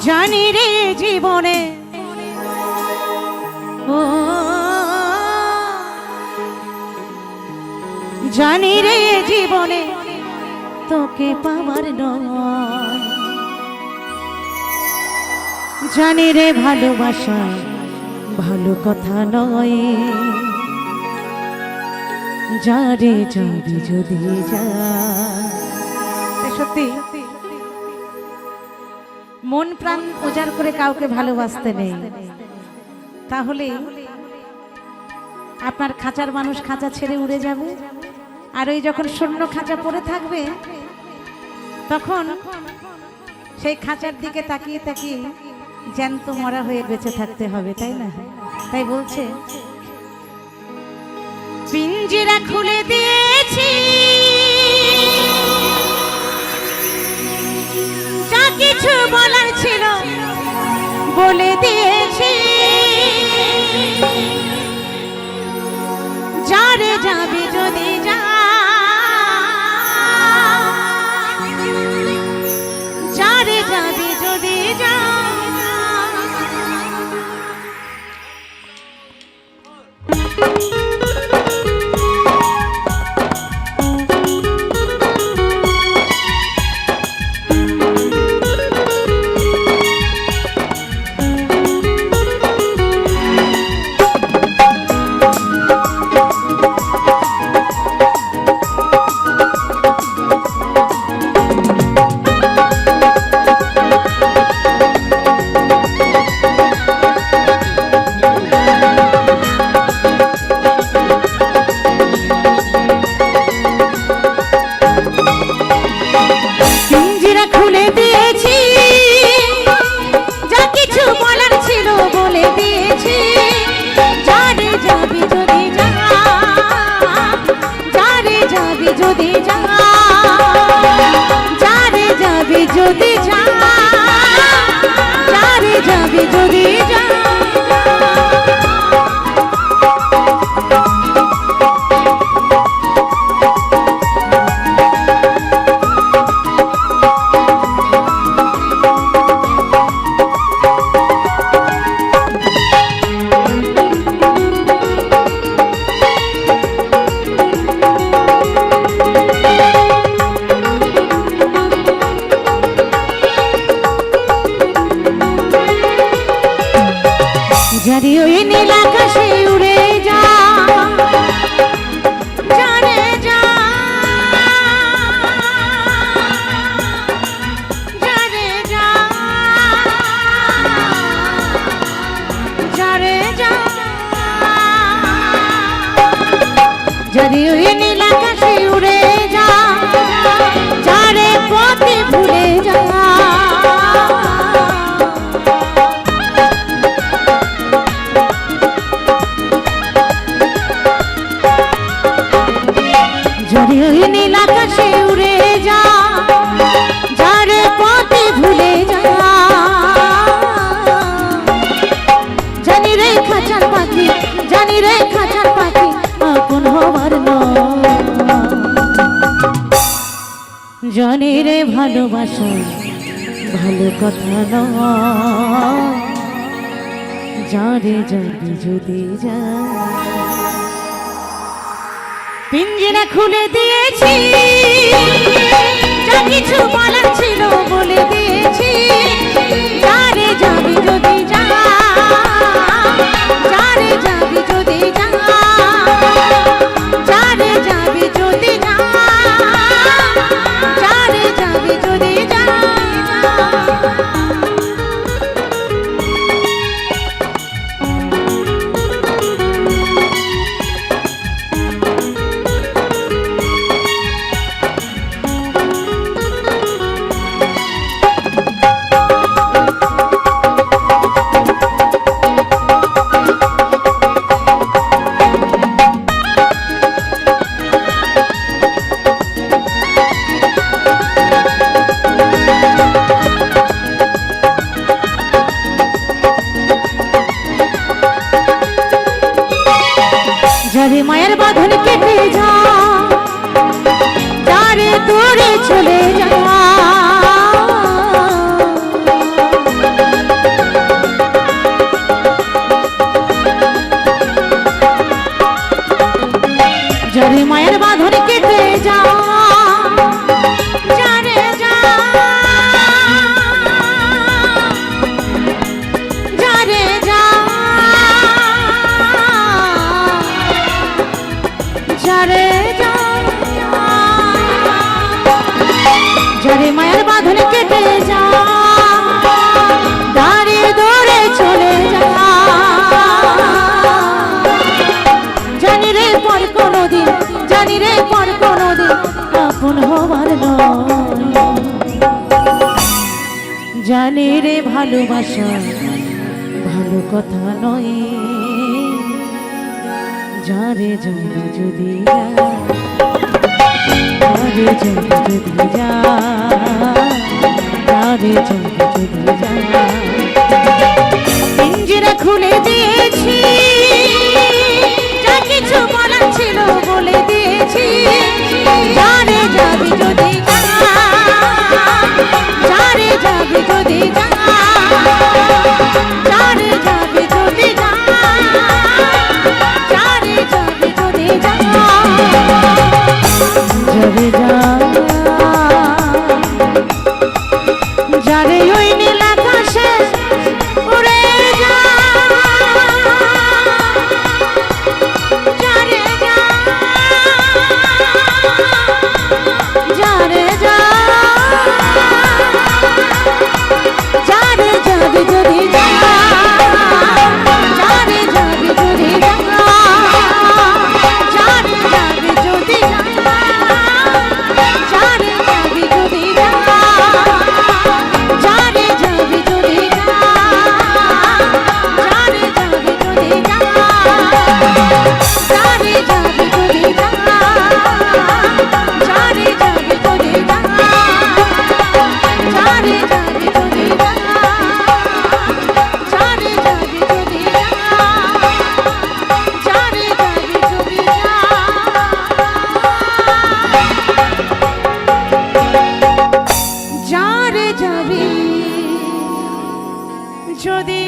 জানি রে জীবনে ও জানি রে জীবনে তোকে পাবার নয়, জানি রে ভালোবাসা ভালো কথা নয়, যারে যাবি যদি যা। সত্যি মন প্রাণ উজাড় করে কাউকে ভালোবাসতে নেই, তাহলে আপনার খাঁচার মানুষ খাঁচা ছেড়ে উড়ে যাবে, আর ওই যখন শূন্য খাঁচা পড়ে থাকবে তখন সেই খাঁচার দিকে তাকিয়ে তাকিয়ে জ্যান্ত মরা হয়ে বেঁচে থাকতে হবে, তাই না? তাই বলছে পিঞ্জিরা খুলে দিয়েছি, যা কিছু বলার ছিল বলে দিয়েছি, যারে যাবি যদি যা, যারে যাবি যদি যা। যদি যা, যারে যাবি যদি যা। যারে ওই নীল আকাশে উড়ে যা, যারে যা, যারে যা, যারে যা, যারে ওই নীল আকাশে উড়ে যা, যারে পথে ভুলে যা। যারে ওই নীল আকাশে উড়ে যা, যারে পথে ভুলে যা, জানি রে খাঁচার পাখি, জানি রে খাঁচার পাখি আপন হবার নয়, জানি রে ভালোবাসা ভালো কথা নয়, যারে যাবি যদি যা। পিঞ্জিরা খুলে দিয়েছি, যা কিছু বলার ছিল বলে দিয়েছি, যারে যাবি যদি যা, যারে যাবি যদি যা, যারে যাবি যদি যা, যারে যাবি যদি যা। যারে মায়ের বাঁধন কেটে যা, যারে দূরে চলে যা, ভালোবাসা ভালো কথা নয়, যারে যাবে যদি যারে যাবে যদি যারে যাবে যদি পিঞ্জরা খুলে দিয়েছি, যা কিছু বলার ছিল বলে দিয়েছি, যারে যাবে যদি যারে যাবে যদি যারে যাবে যদি যারে যাবে যদি যারে যারে ওই নীল আকাশে উড়ে যা, যারে যারে যারে যাবে যদি যারে যাবে যদি যারে যাবে যদি যারে যাবে যদি যারে যাবে যদি যারে যাবে যদি যারে যাবে যদি যারে যাবে যদি যারে যাবে যদি যারে যাবে যদি যারে যাবে যদি যারে যাবে যদি